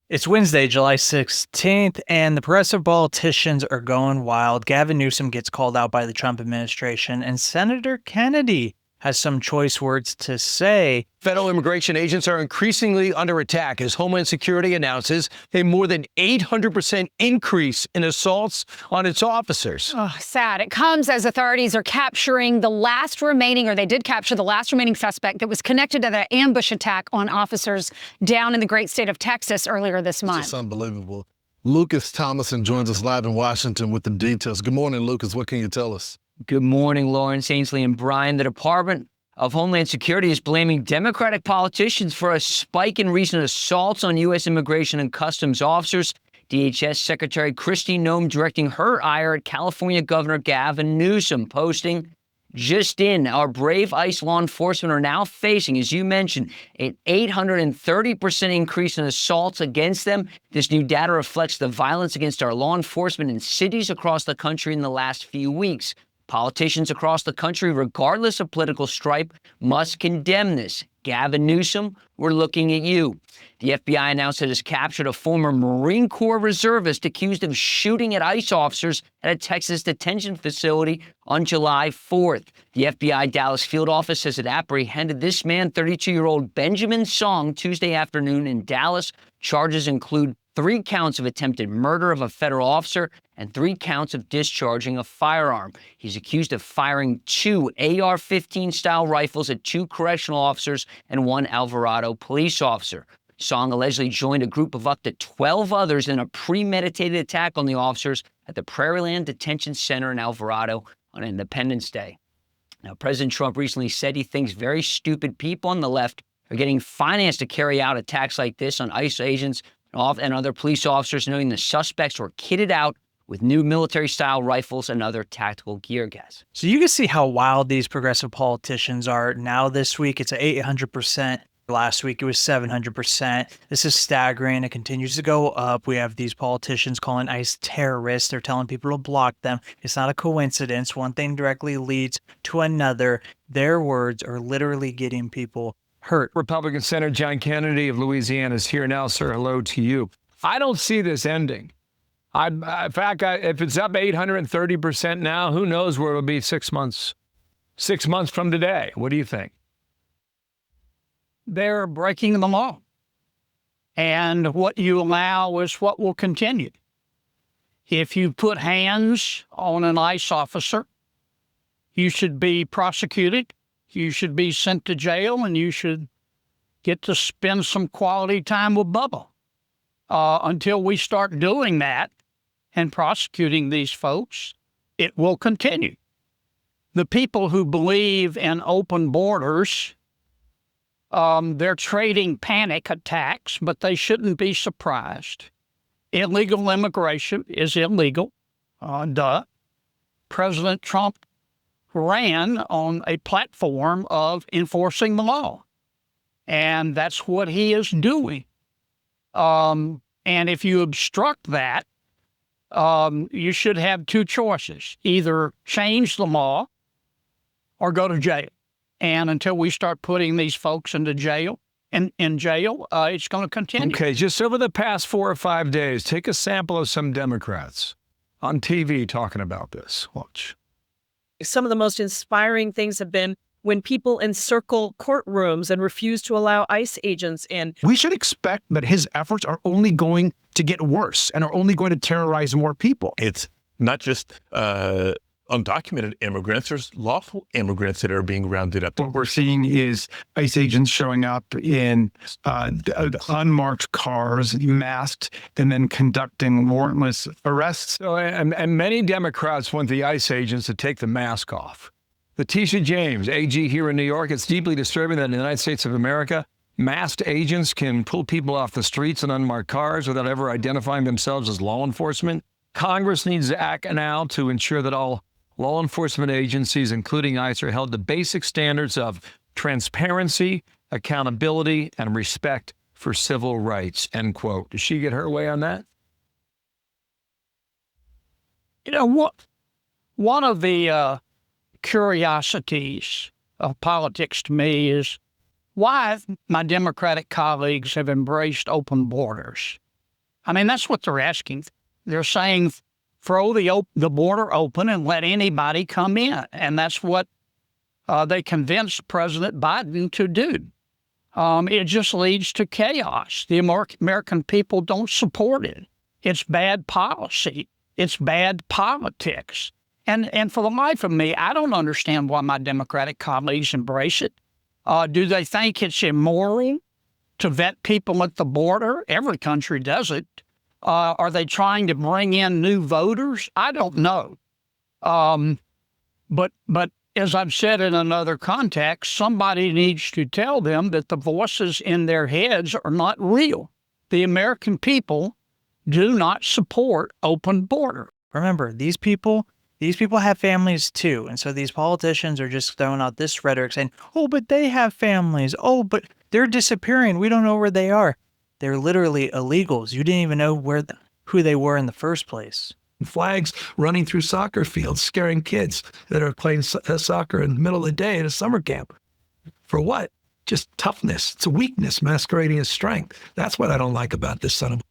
It's Wednesday, July 16th, and the progressive politicians are going wild. Gavin Newsom gets called out by the Trump administration, and Senator Kennedy has some choice words to say. Federal immigration agents are increasingly under attack as Homeland Security announces a more than 800% increase in assaults on its officers. Oh, sad. It comes as authorities are capturing they did capture the last remaining suspect that was connected to the ambush attack on officers down in the great state of Texas earlier this month. It's unbelievable. Lucas Thomason joins us live in Washington with the details. Good morning, Lucas. What can you tell us? Good morning, Lawrence, Ainsley, and Brian. The Department of Homeland Security is blaming Democratic politicians for a spike in recent assaults on U.S. immigration and customs officers. DHS Secretary Kristi Noem directing her ire at California Governor Gavin Newsom, posting, "Just in, our brave ICE law enforcement are now facing, as you mentioned, an 830% increase in assaults against them. This new data reflects the violence against our law enforcement in cities across the country in the last few weeks. Politicians across the country, regardless of political stripe, must condemn this. Gavin Newsom, we're looking at you." The FBI announced it has captured a former Marine Corps reservist accused of shooting at ICE officers at a Texas detention facility on July 4th. The FBI Dallas field office says it apprehended this man, 32-year-old Benjamin Song, Tuesday afternoon in Dallas. Charges include 3 counts of attempted murder of a federal officer and 3 counts of discharging a firearm. He's accused of firing 2 AR-15 style rifles at 2 correctional officers and 1 Alvarado police officer. Song allegedly joined a group of up to 12 others in a premeditated attack on the officers at the Prairieland Detention Center in Alvarado on Independence Day. Now, President Trump recently said he thinks very stupid people on the left are getting financed to carry out attacks like this on ICE agents and other police officers, noting the suspects were kitted out with new military-style rifles and other tactical gear, guys. So you can see how wild these progressive politicians are now. This week, it's 800%. Last week, it was 700%. This is staggering. It continues to go up. We have these politicians calling ICE terrorists. They're telling people to block them. It's not a coincidence. One thing directly leads to another. Their words are literally getting people hurt. Republican Senator John Kennedy of Louisiana is here now, sir. Hello to you. I don't see this ending. In fact, if it's up 830% now, who knows where it'll be 6 months? 6 months from today. What do you think? They're breaking the law. And what you allow is what will continue. If you put hands on an ICE officer, you should be prosecuted. You should be sent to jail, and you should get to spend some quality time with Bubba. Until we start doing that and prosecuting these folks, it will continue. The people who believe in open borders, they're trading panic attacks, but they shouldn't be surprised. Illegal immigration is illegal. President Trump ran on a platform of enforcing the law, and that's what he is doing. And if you obstruct that, you should have 2 choices: either change the law or go to jail. And until we start putting these folks into jail, it's going to continue. Okay, just over the past 4 or 5 days, take a sample of some Democrats on TV talking about this. Watch. Some of the most inspiring things have been when people encircle courtrooms and refuse to allow ICE agents in. We should expect that his efforts are only going to get worse and are only going to terrorize more people. It's not just undocumented immigrants. There's lawful immigrants that are being rounded up. What we're seeing is ICE agents showing up in unmarked cars, masked, and then conducting warrantless arrests. So, and many Democrats want the ICE agents to take the mask off. Letitia James, AG here in New York, it's deeply disturbing that in the United States of America, masked agents can pull people off the streets in unmarked cars without ever identifying themselves as law enforcement. Congress needs to act now to ensure that all law enforcement agencies, including ICE, are held to basic standards of transparency, accountability, and respect for civil rights, end quote. Does she get her way on that? You know what? One of the curiosities of politics to me is why my Democratic colleagues have embraced open borders. I mean, that's what they're asking. They're saying throw the border open and let anybody come in. And that's what they convinced President Biden to do. It just leads to chaos. The American people don't support it. It's bad policy. It's bad politics. And for the life of me, I don't understand why my Democratic colleagues embrace it. Do they think it's immoral to vet people at the border? Every country does it. Are they trying to bring in new voters? I don't know. But as I've said in another context, somebody needs to tell them that the voices in their heads are not real. The American people do not support open border. Remember, these people have families too. And so these politicians are just throwing out this rhetoric saying, oh, but they have families. Oh, but they're disappearing. We don't know where they are. They're literally illegals. You didn't even know who they were in the first place. Flags running through soccer fields, scaring kids that are playing soccer in the middle of the day at a summer camp. For what? Just toughness. It's a weakness masquerading as strength. That's what I don't like about this son of.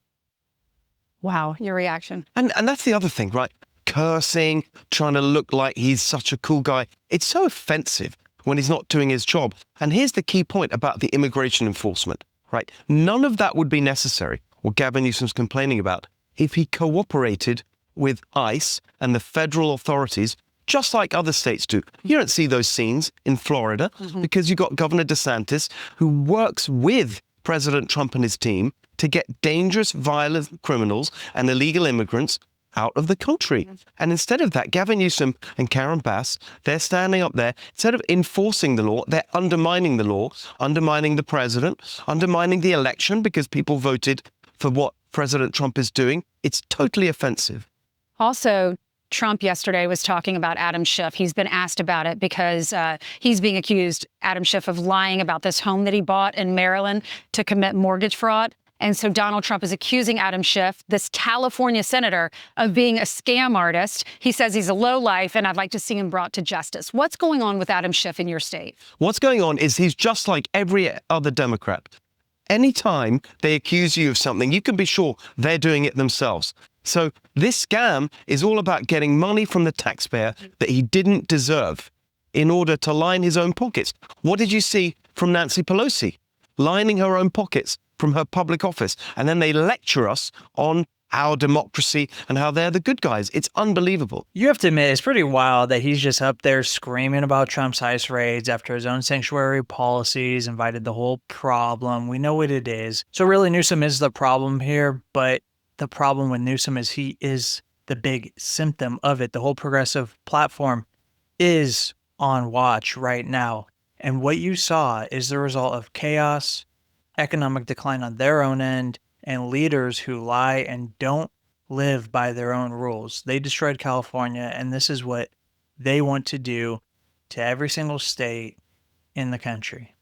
Wow, your reaction. And that's the other thing, right? Cursing, trying to look like he's such a cool guy. It's so offensive when he's not doing his job. And here's the key point about the immigration enforcement, right? None of that would be necessary, what Gavin Newsom's complaining about, if he cooperated with ICE and the federal authorities, just like other states do. You don't see those scenes in Florida because you've got Governor DeSantis who works with President Trump and his team to get dangerous, violent criminals and illegal immigrants out of the country. And instead of that, Gavin Newsom and Karen Bass, they're standing up there. Instead of enforcing the law, they're undermining the law, undermining the president, undermining the election because people voted for what President Trump is doing. It's totally offensive. Also, Trump yesterday was talking about Adam Schiff. He's been asked about it because he's being accused, Adam Schiff, of lying about this home that he bought in Maryland to commit mortgage fraud. And so Donald Trump is accusing Adam Schiff, this California senator, of being a scam artist. He says he's a lowlife, and I'd like to see him brought to justice. What's going on with Adam Schiff in your state? What's going on is he's just like every other Democrat. Anytime they accuse you of something, you can be sure they're doing it themselves. So this scam is all about getting money from the taxpayer that he didn't deserve in order to line his own pockets. What did you see from Nancy Pelosi? Lining her own pockets from her public office. And then they lecture us on our democracy and how they're the good guys. It's unbelievable. You have to admit, it's pretty wild that he's just up there screaming about Trump's ICE raids after his own sanctuary policies invited the whole problem. We know what it is. So really, Newsom is the problem here, but the problem with Newsom is he is the big symptom of it. The whole progressive platform is on watch right now. And what you saw is the result of chaos, economic decline on their own end, and leaders who lie and don't live by their own rules. They destroyed California, and this is what they want to do to every single state in the country.